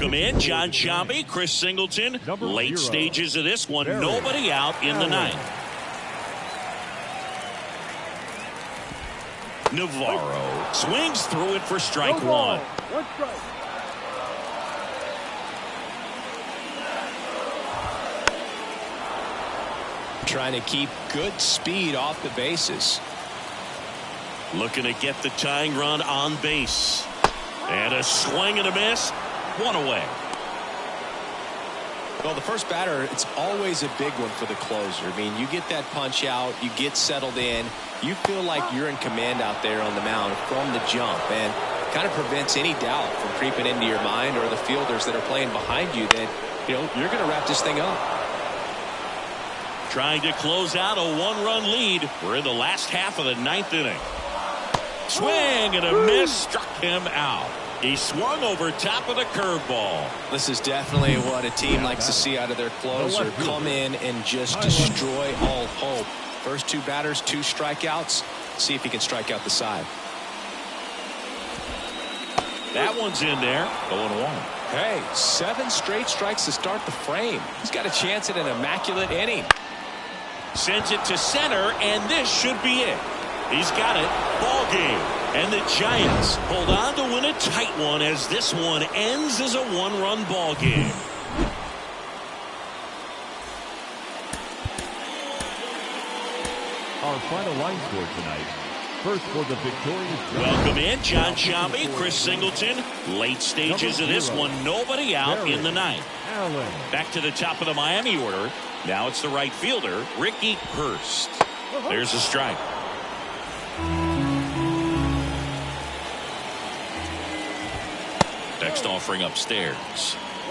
Welcome in, John Sciambi, Chris Singleton. Late stages of this one. Nobody out in the ninth. Navarro swings through it for strike one. One strike. Trying to keep good speed off the bases. Looking to get the tying run on base. And a swing and a miss. One away. Well, the first batter, it's always a big one for the closer. I mean, you get that punch out, you get settled in, you feel like you're in command out there on the mound from the jump, and kind of prevents any doubt from creeping into your mind or the fielders that are playing behind you that, you know, you're going to wrap this thing up. Trying to close out a one-run lead. We're in the last half of the ninth inning. Swing and a miss, struck him out. He swung over top of the curveball. This is definitely what a team likes to see out of their closer. Come in and just destroy all hope. First two batters, 2 strikeouts. See if he can strike out the side. That one's in there. 0-1. Hey, 7 straight strikes to start the frame. He's got a chance at an immaculate inning. Sends it to center, and this should be it. He's got it. Ball game. And the Giants hold on to win a tight one as this one ends as a one-run ball game. Our final line score tonight. First for the victorious. Welcome in, John Sciambi, Chris Singleton. Late stages of this one. Nobody out in the ninth. Back to the top of the Miami order. Now it's the right fielder, Ricky Hurst. There's a strike. Next offering upstairs.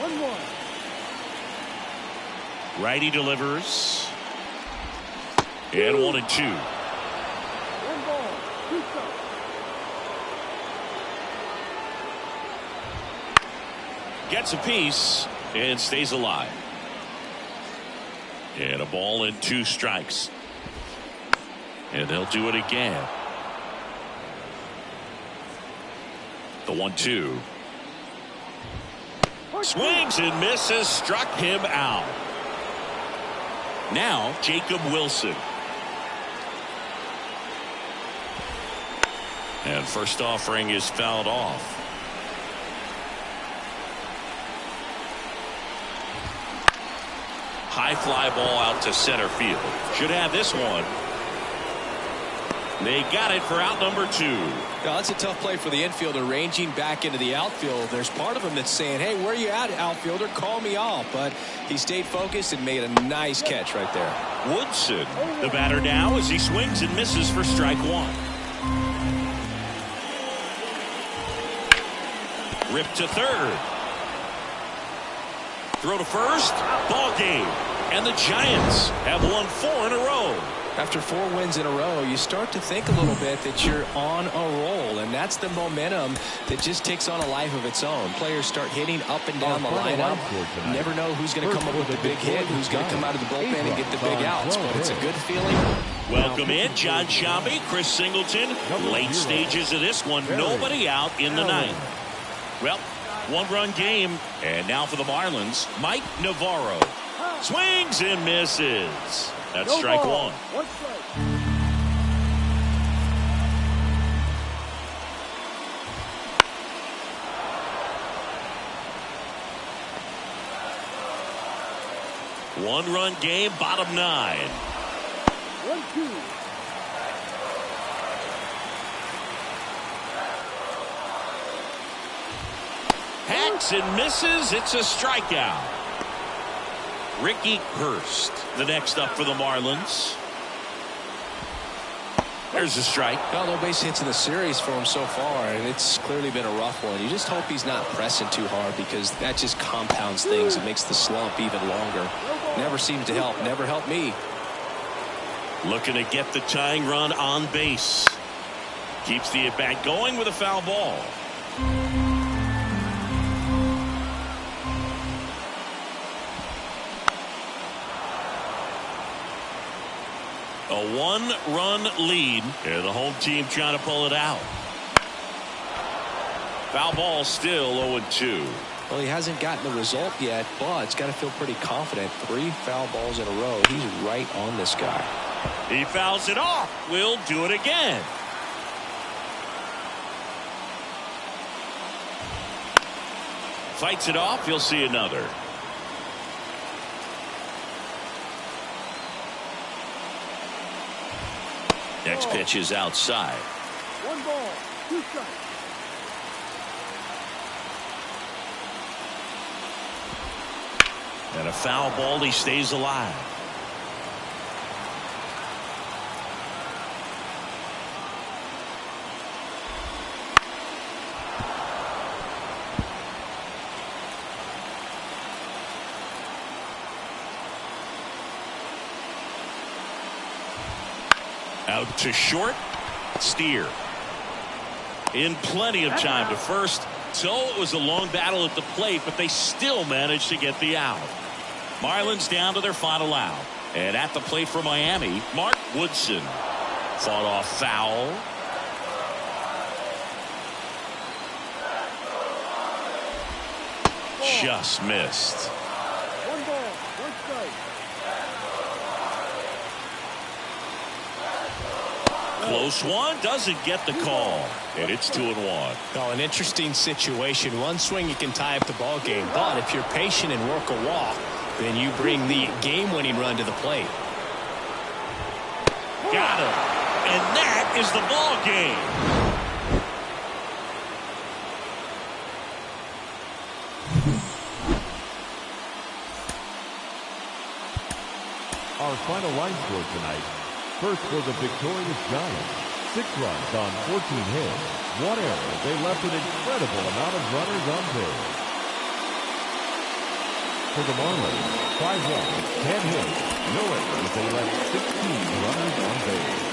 1-1. Righty delivers. And 1-2. 1 ball, 2 strikes. Gets a piece and stays alive. And a ball and 2 strikes. And they'll do it again. The 1-2. Swings and misses, struck him out. Now Jacob Wilson. And first offering is fouled off. High fly ball out to center field. Should have this one. They got it for out number 2. Now, that's a tough play for the infielder, ranging back into the outfield. There's part of him that's saying, hey, where you at, outfielder? Call me off. But he stayed focused and made a nice catch right there. Woodson, the batter now as he swings and misses for strike 1. Ripped to third. Throw to first. Ball game. And the Giants have won 4 in a row. After 4 wins in a row, you start to think a little bit that you're on a roll, and that's the momentum that just takes on a life of its own. Players start hitting up and down the lineup. You never know who's going to come up with the big hit, who's going to come out of the bullpen and get the big outs, but it's a good feeling. Welcome in, John Sciambi, Chris Singleton. Late stages of this one. Nobody out in the ninth. Well, 1-run game, and now for the Marlins, Mike Navarro. Swings and misses. That's strike 1. 1 strike. One-run game, bottom 9. 1-2. Hacks and misses. It's a strikeout. Ricky Hurst, the next up for the Marlins. There's a strike. Well, no base hits in the series for him so far, and it's clearly been a rough one. You just hope he's not pressing too hard, because that just compounds things and makes the slump even longer. Never seems to help. Never helped me. Looking to get the tying run on base. Keeps the at-bat going with a foul ball. A 1-run lead, and the home team trying to pull it out. Foul ball, still 0-2. Well, he hasn't gotten the result yet, but he's got to feel pretty confident. 3 foul balls in a row. He's right on this guy. He fouls it off. We'll do it again. Fights it off. You'll see another. Next pitch is outside. 1 ball, 2 strikes. And a foul ball. He stays alive. Out to short. Steer. In plenty of time to first. So it was a long battle at the plate, but they still managed to get the out. Marlins down to their final out. And at the plate for Miami, Mark Woodson. Fought off foul. Just missed. 1 ball, 1 strike. Close one, doesn't get the call. And it's 2-1. Oh, an interesting situation. One swing you can tie up the ball game, but if you're patient and work a walk, then you bring the game-winning run to the plate. Got him. And that is the ball game. Our final line score tonight. First for the victorious Giants. 6 runs on 14 hits. 1 error. They left an incredible amount of runners on base. For the Marlins, 5 runs, 10 hits. No errors. They left 16 runners on base.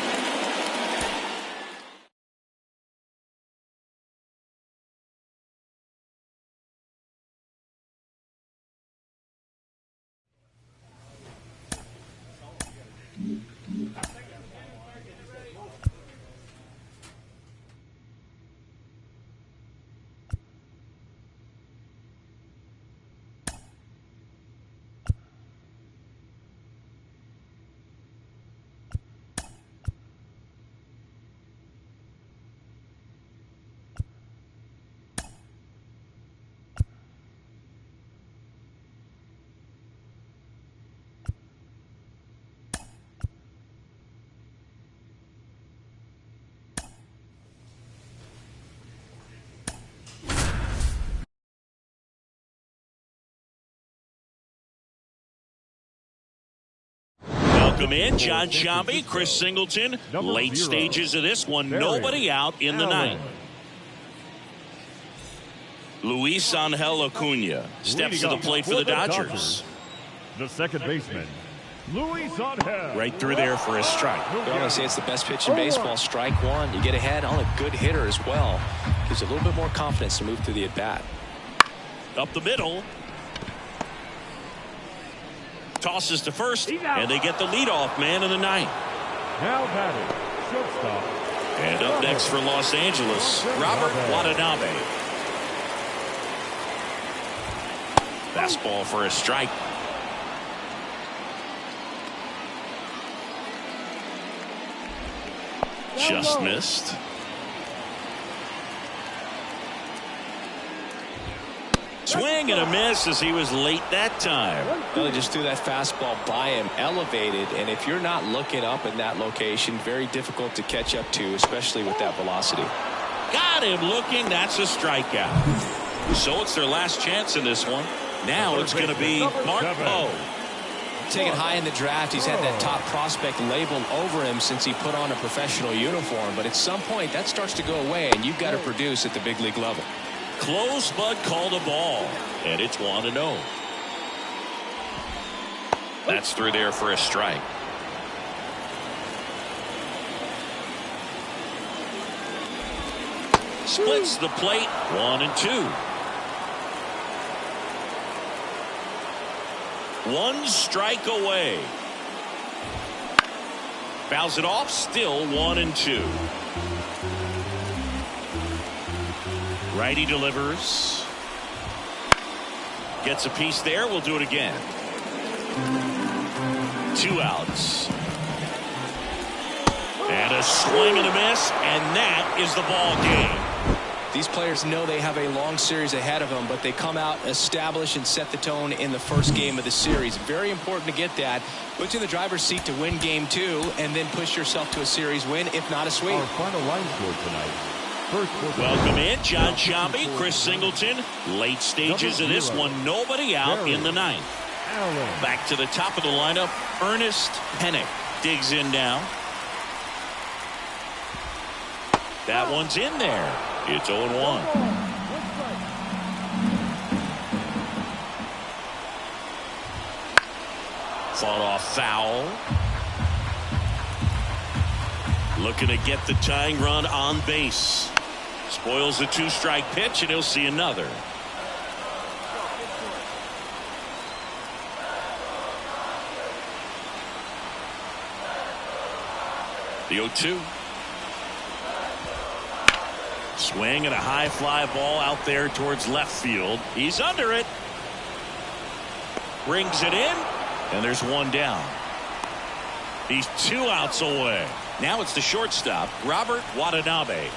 Welcome in, John Shambi, Chris Singleton. Late stages of this one. Nobody out in the ninth. Luis Angel Acuna steps to the plate for the Dodgers. The second baseman, Luis Angel. Right through there for a strike. I always say it's the best pitch in baseball. Strike one. You get ahead on a good hitter as well. Gives you a little bit more confidence to move through the at-bat. Up the middle. Tosses to first, and they get the leadoff man in the ninth. Now batting, shortstop. And up next for Los Angeles, Robert Watanabe. Fastball for a strike. Just missed. Swing and a miss as he was late that time. Well, he just threw that fastball by him, elevated, and if you're not looking up in that location, very difficult to catch up to, especially with that velocity. Got him looking. That's a strikeout. So it's their last chance in this one. Now it's going to be Mark Poe. Taken high in the draft, he's had that top prospect labeled over him since he put on a professional uniform, but at some point that starts to go away, and you've got to produce at the big league level. Close, but called a ball. And it's 1-0. That's through there for a strike. Splits the plate. 1-2. 1 strike away. Fouls it off. Still 1-2. Righty delivers. Gets a piece there. We'll do it again. 2 outs. And a swing and a miss, and that is the ball game. These players know they have a long series ahead of them, but they come out, establish, and set the tone in the first game of the series. Very important to get that. Put you in the driver's seat to win game 2, and then push yourself to a series win, if not a sweep. Our final line score tonight. First quarter. Welcome in, John Shambi, Chris Singleton. Late stages of this one. Nobody out in the 9th. Back to the top of the lineup. Ernest Hennick digs in now. That one's in there. It's 0-1. Fought off foul. Looking to get the tying run on base. Spoils the 2-strike pitch, and he'll see another. The 0-2. Swing and a high fly ball out there towards left field. He's under it. Brings it in, and there's one down. He's 2 outs away. Now it's the shortstop, Robert Watanabe.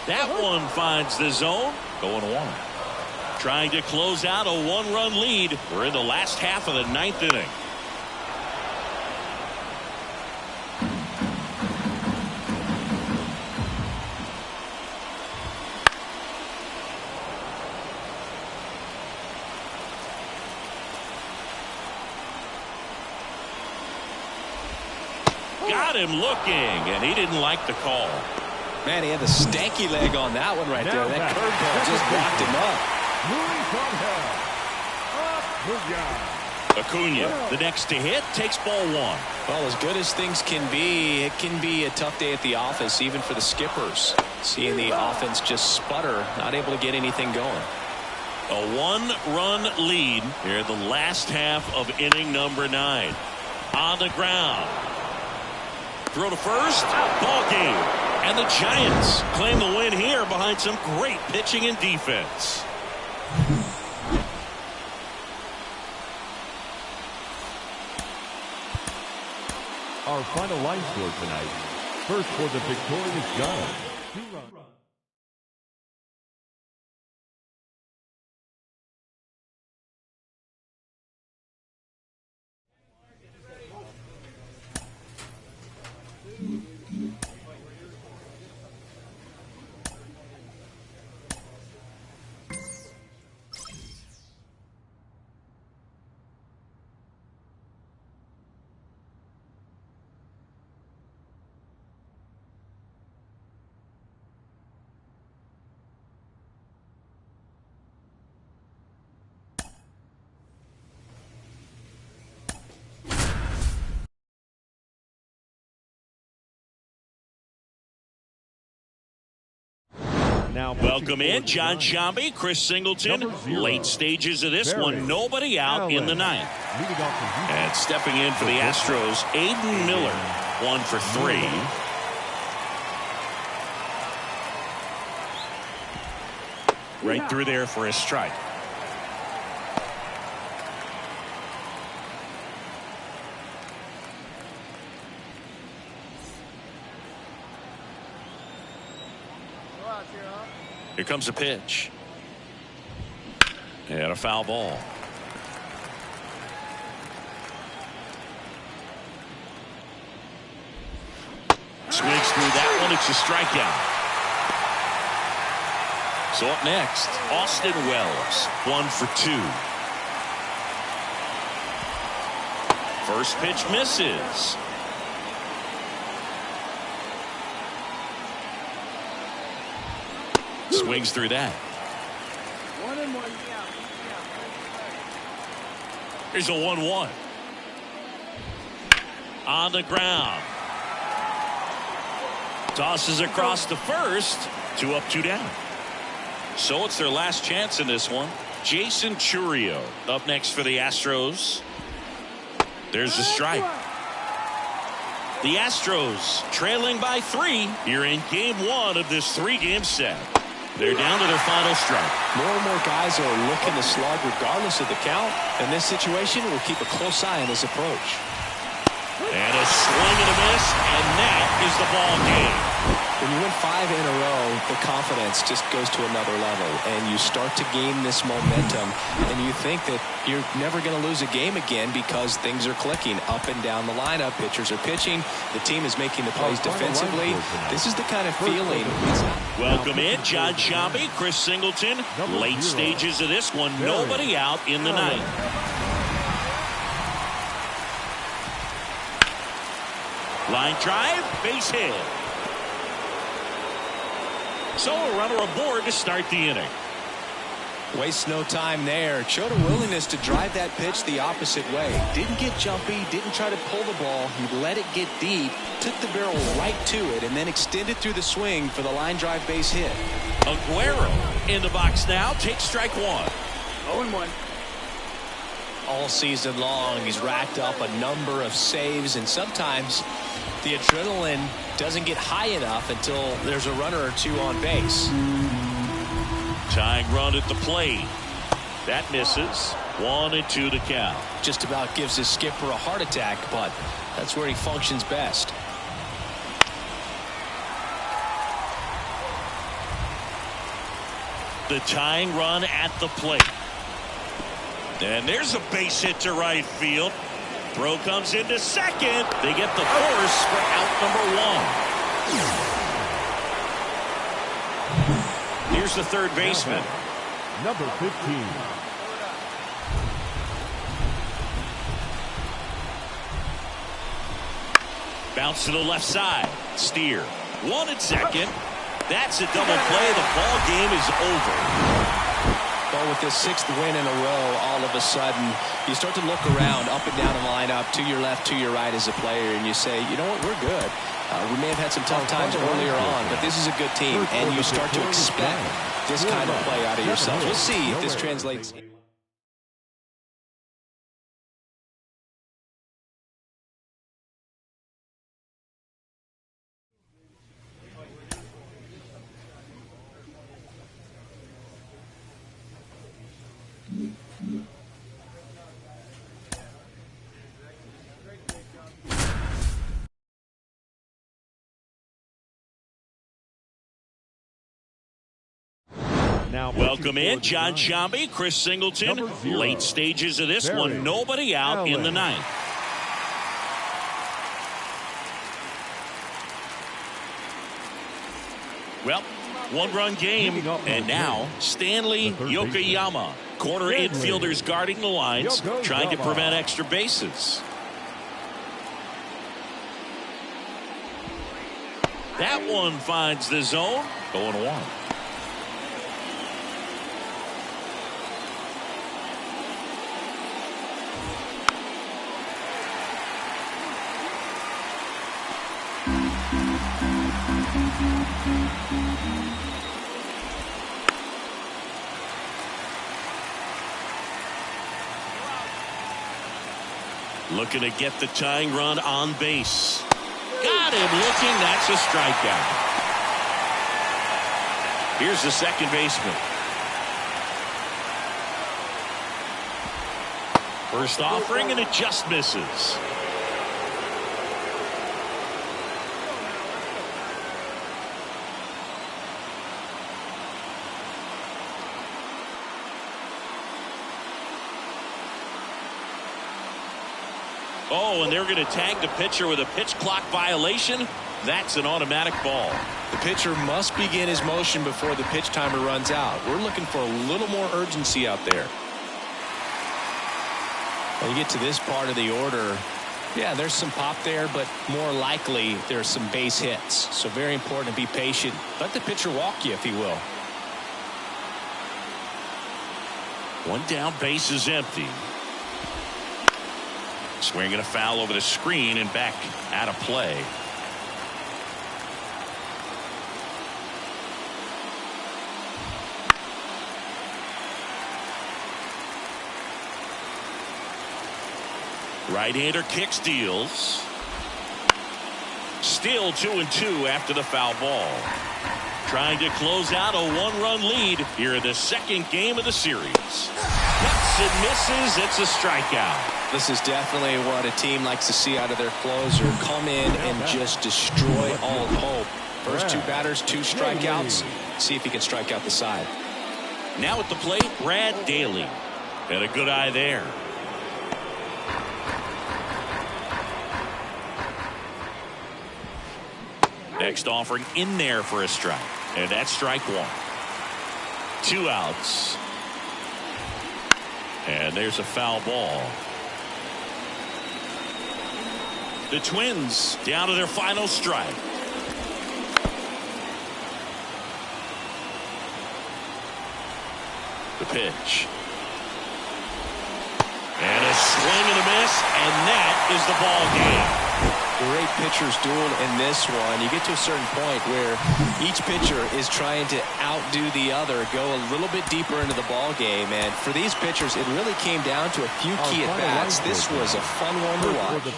That one finds the zone. 0-1. Trying to close out a 1-run lead. We're in the last half of the 9th inning. Got him looking, and he didn't like the call. Man, he had the stanky leg on that one right there. That curveball just blocked him up. Acuna, the next to hit, takes ball 1. Well, as good as things can be, it can be a tough day at the office, even for the skippers. Seeing the offense just sputter, not able to get anything going. A 1-run lead here in the last half of inning number 9. On the ground. Throw to first. Ball game. And the Giants claim the win here behind some great pitching and defense. Our final line score tonight. First for the victorious Giants. 2 runs. Now welcome in, John Shambi, Chris Singleton. Late stages of this one. Nobody out in the 9th. And stepping in for the Astros, Aiden Miller. 1 for 3. Right through there for a strike. Here comes a pitch. And a foul ball. Swings through that one. It's a strikeout. So up next, Austin Wells. 1 for 2. First pitch misses. Swings through that. 1-1. Here's a 1-1. On the ground. Tosses across the first. 2 up, 2 down. So it's their last chance in this one. Jason Churio up next for the Astros. There's the strike. The Astros trailing by 3 here in game 1 of this 3-game set. They're down to their final strike. More and more guys are looking to slug regardless of the count. In this situation, we'll keep a close eye on his approach. And a swing and a miss, and that is the ball game. When you win 5 in a row, the confidence just goes to another level, and you start to gain this momentum, and you think that you're never going to lose a game again because things are clicking up and down the lineup. Pitchers are pitching. The team is making the plays defensively. This is the kind of feeling. Welcome in, John Shambi, Chris Singleton. Late stages of this one, nobody out in the ninth. Line drive, base hit. So a runner aboard to start the inning. Wastes no time there. Showed a willingness to drive that pitch the opposite way. Didn't get jumpy, didn't try to pull the ball. He let it get deep, took the barrel right to it, and then extended through the swing for the line drive base hit. Aguero in the box now, takes strike one. 0-1. All season long, he's racked up a number of saves, and sometimes the adrenaline doesn't get high enough until there's a runner or two on base. Tying run at the plate. That misses. 1-2 to count. Just about gives his skipper a heart attack, but that's where he functions best. The tying run at the plate. And there's a base hit to right field. Throw comes into second. They get the force for out number one. Here's the third baseman. Number 15. Bounce to the left side. Steer. 1 at second. That's a double play. The ball game is over. Well, with this 6th win in a row, all of a sudden, you start to look around up and down the lineup, to your left, to your right as a player, and you say, you know what, we're good. We may have had some tough times earlier on, but this is a good team, and you start to expect this kind of play out of yourselves. We'll see if this translates. Now welcome in, John Shambi, Chris Singleton. Late stages of this one, nobody out in the ninth. Well, 1-run game, and now Stanley Yokoyama. Corner infielders guarding the lines, trying to prevent extra bases. That one finds the zone. 0-1. Looking to get the tying run on base. Got him looking. That's a strikeout. Here's the second baseman. First offering, and it just misses. Oh, and they're going to tag the pitcher with a pitch clock violation. That's an automatic ball. The pitcher must begin his motion before the pitch timer runs out. We're looking for a little more urgency out there. When you get to this part of the order, yeah, there's some pop there, but more likely there's some base hits. So very important to be patient. Let the pitcher walk you, if he will. One down, base is empty. Swinging a foul over the screen and back out of play. Right-hander kicks, deals. Still 2-2 after the foul ball. Trying to close out a one-run lead here in the second game of the series. Cuts and misses. It's a strikeout. This is definitely what a team likes to see out of their closer. Come in and just destroy all hope. First two batters, 2 strikeouts. See if he can strike out the side. Now at the plate, Brad Daly. Had a good eye there. Next offering in there for a strike. And that's strike 1. 2 outs. And there's a foul ball. The Twins down to their final strike. The pitch. And a swing and a miss, and that is the ball game. Great pitchers duel in this one. You get to a certain point where each pitcher is trying to outdo the other, go a little bit deeper into the ball game. And for these pitchers, it really came down to a few key at-bats. This was a fun one to watch.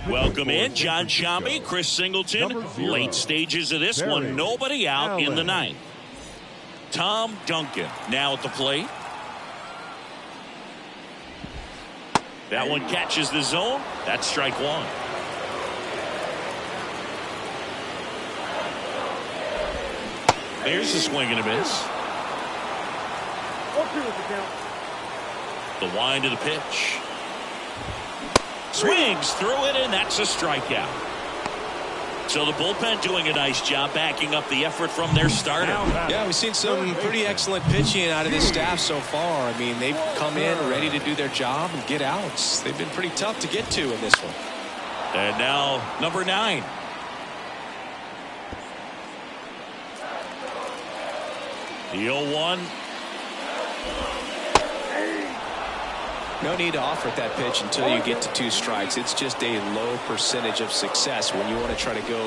Welcome in, John Shambi, Chris Singleton. Late stages of this one, nobody out in the ninth. Tom Duncan now at the plate. That one catches the zone. That's strike 1. There's a swing and a miss. The wind of the pitch. Swings through it, and that's a strikeout. So the bullpen doing a nice job backing up the effort from their starter. Yeah, we've seen some pretty excellent pitching out of this staff so far. I mean, they've come in ready to do their job and get outs. They've been pretty tough to get to in this one. And now number 9. The 0-1. No need to offer that pitch until you get to 2 strikes. It's just a low percentage of success when you want to try to go.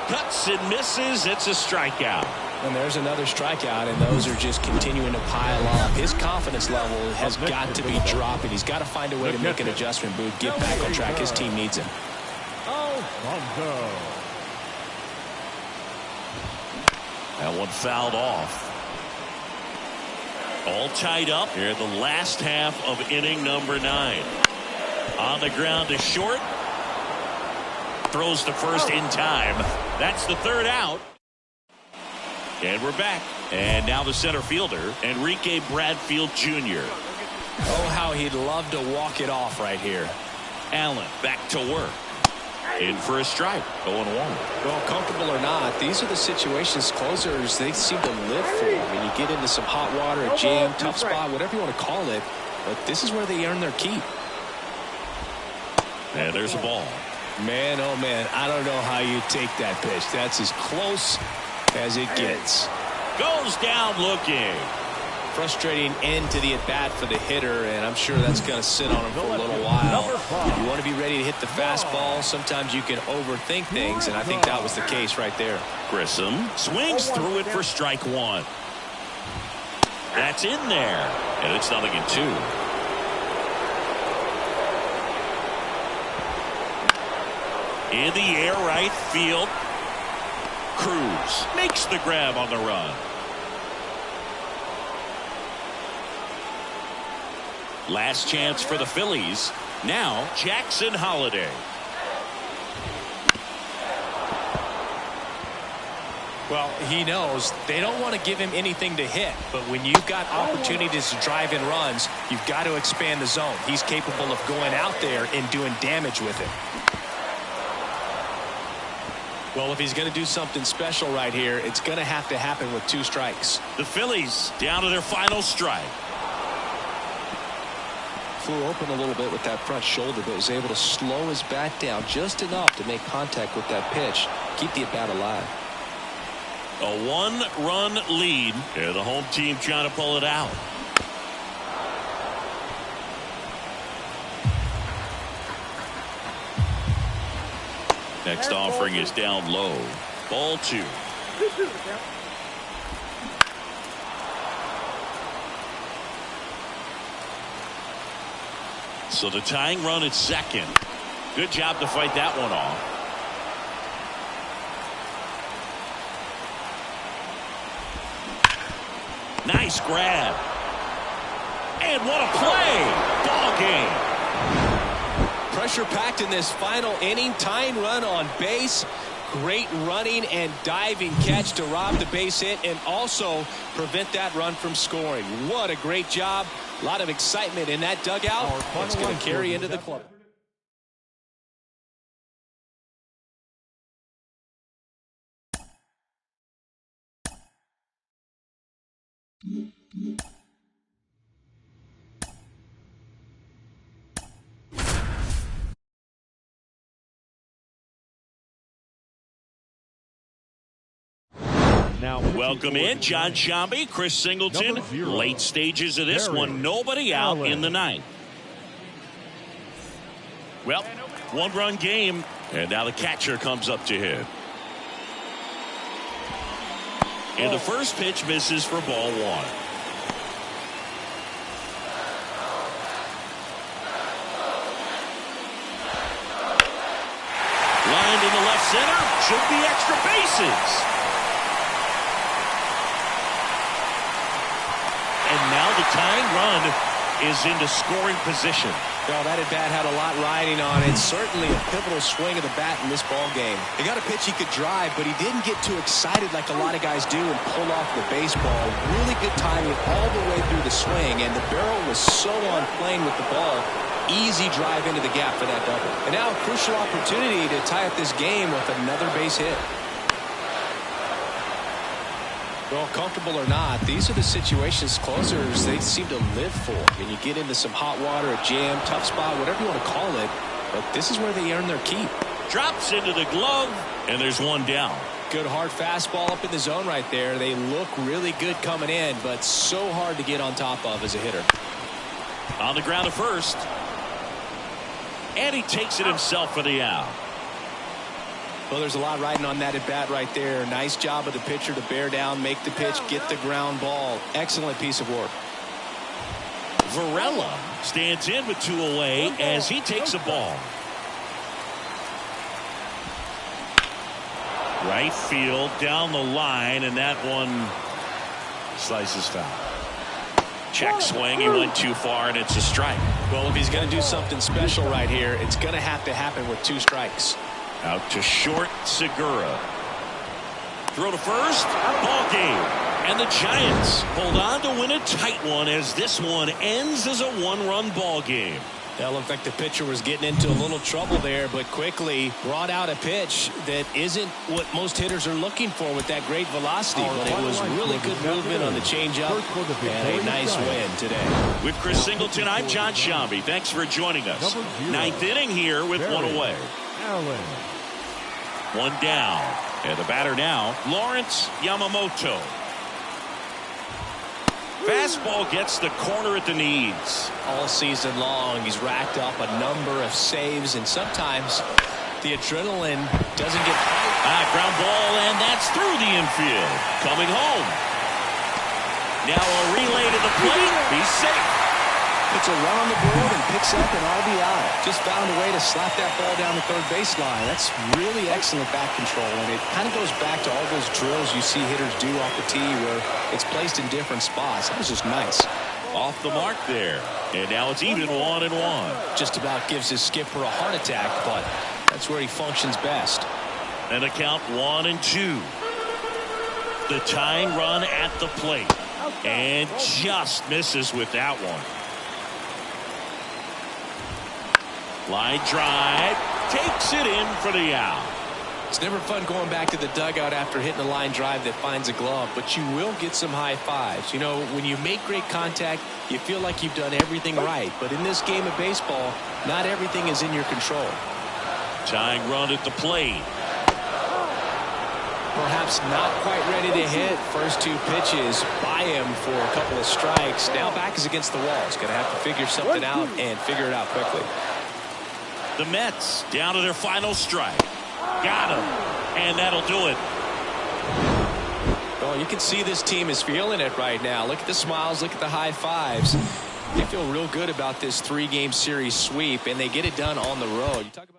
Cuts and misses. It's a strikeout. And there's another strikeout, and those are just continuing to pile up. His confidence level has got to be dropping. He's got to find a way to make an adjustment, Booth. Get back on track. His team needs him. That one fouled off. All tied up here in the last half of inning number 9. On the ground to short. Throws to first in time. That's the 3rd out. And we're back. And now the center fielder, Enrique Bradfield Jr. Oh, how he'd love to walk it off right here. Allen back to work. In for a strike. 0-1. Well, comfortable or not, these are the situations closers they seem to live for. I mean, you get into some hot water, a jam, tough spot, whatever you want to call it. But this is where they earn their keep. And there's a ball. Man, oh man, I don't know how you take that pitch. That's as close as it gets. Goes down looking. Frustrating end to the at-bat for the hitter, and I'm sure that's going to sit on him for a little while. You want to be ready to hit the fastball. Sometimes you can overthink things, and I think that was the case right there. Grissom swings through it for strike 1. That's in there, and it's 0-2. In the air right field. Cruz makes the grab on the run. Last chance for the Phillies. Now Jackson Holliday. Well, he knows they don't want to give him anything to hit, but when you've got opportunities to drive in runs, you've got to expand the zone. He's capable of going out there and doing damage with it. Well, if he's going to do something special right here, it's going to have to happen with 2 strikes. The Phillies down to their final strike. Flew open a little bit with that front shoulder, but was able to slow his bat down just enough to make contact with that pitch, keep the at-bat alive. A one-run lead, and the home team trying to pull it out. Next offering is down low. Ball 2. So the tying run at second. Good job to fight that one off. Nice grab. And what a play. Ball game. Pressure packed in this final inning. Tying run on base. Great running and diving catch to rob the base hit and also prevent that run from scoring. What a great job. A lot of excitement in that dugout. It's going to carry into the club. Now, welcome in John Shambi, Chris Singleton. Late stages of this one. Nobody out in the ninth. Well, one-run game, and now the catcher comes up to hit. And the first pitch misses for ball 1. Lined in the left center. Should be extra bases. And now the tying run is into scoring position. Well, that at-bat had a lot riding on it. Certainly a pivotal swing of the bat in this ball game. He got a pitch he could drive, but he didn't get too excited like a lot of guys do and pull off the baseball. Really good timing all the way through the swing, and the barrel was so on plane with the ball. Easy drive into the gap for that double. And now a crucial opportunity to tie up this game with another base hit. Well, comfortable or not, these are the situations closers they seem to live for. And you get into some hot water, a jam, tough spot, whatever you want to call it. But this is where they earn their keep. Drops into the glove, and there's one down. Good hard fastball up in the zone right there. They look really good coming in, but so hard to get on top of as a hitter. On the ground to first. And he takes it himself for the out. Well, there's a lot riding on that at bat right there. Nice job of the pitcher to bear down, make the pitch, get the ground ball. Excellent piece of work. Varela stands in with 2 away as he takes a ball. Right field down the line, and that one slices foul. Check swing, he went too far, and it's a strike. Well, if he's going to do something special right here, it's going to have to happen with 2 strikes. Out to short, Segura. Throw to first, ball game. And the Giants hold on to win a tight one as this one ends as a one-run ball game. That looked like the pitcher was getting into a little trouble there, but quickly brought out a pitch that isn't what most hitters are looking for with that great velocity. But it was really good movement on the changeup and a nice win today. With Chris Singleton, I'm John Shambi. Thanks for joining us. 9th inning here with 1 away. One down. And the batter now, Lawrence Yamamoto. Fastball gets the corner at the knees. All season long, he's racked up a number of saves, and sometimes the adrenaline doesn't get ground ball, and that's through the infield. Coming home. Now a relay to the plate. He's safe. Puts a run on the board and picks up an RBI. Just found a way to slap that ball down the third baseline. That's really excellent bat control, and it kind of goes back to all those drills you see hitters do off the tee where it's placed in different spots. That was just nice. Off the mark there, and now it's even 1-1. Just about gives his skipper a heart attack, but that's where he functions best. And a count 1-2. The tying run at the plate, and just misses with that one. Line drive, takes it in for the out. It's never fun going back to the dugout after hitting a line drive that finds a glove, but you will get some high fives. You know, when you make great contact, you feel like you've done everything right. But in this game of baseball, not everything is in your control. Tying run at the plate. perhaps not quite ready to hit. First 2 pitches by him for a couple of strikes. Now back is against the wall. He's going to have to figure something out and figure it out quickly. The Mets down to their final strike. Got him. And that'll do it. Well, you can see this team is feeling it right now. Look at the smiles. Look at the high fives. They feel real good about this 3-game series sweep, and they get it done on the road. You talk about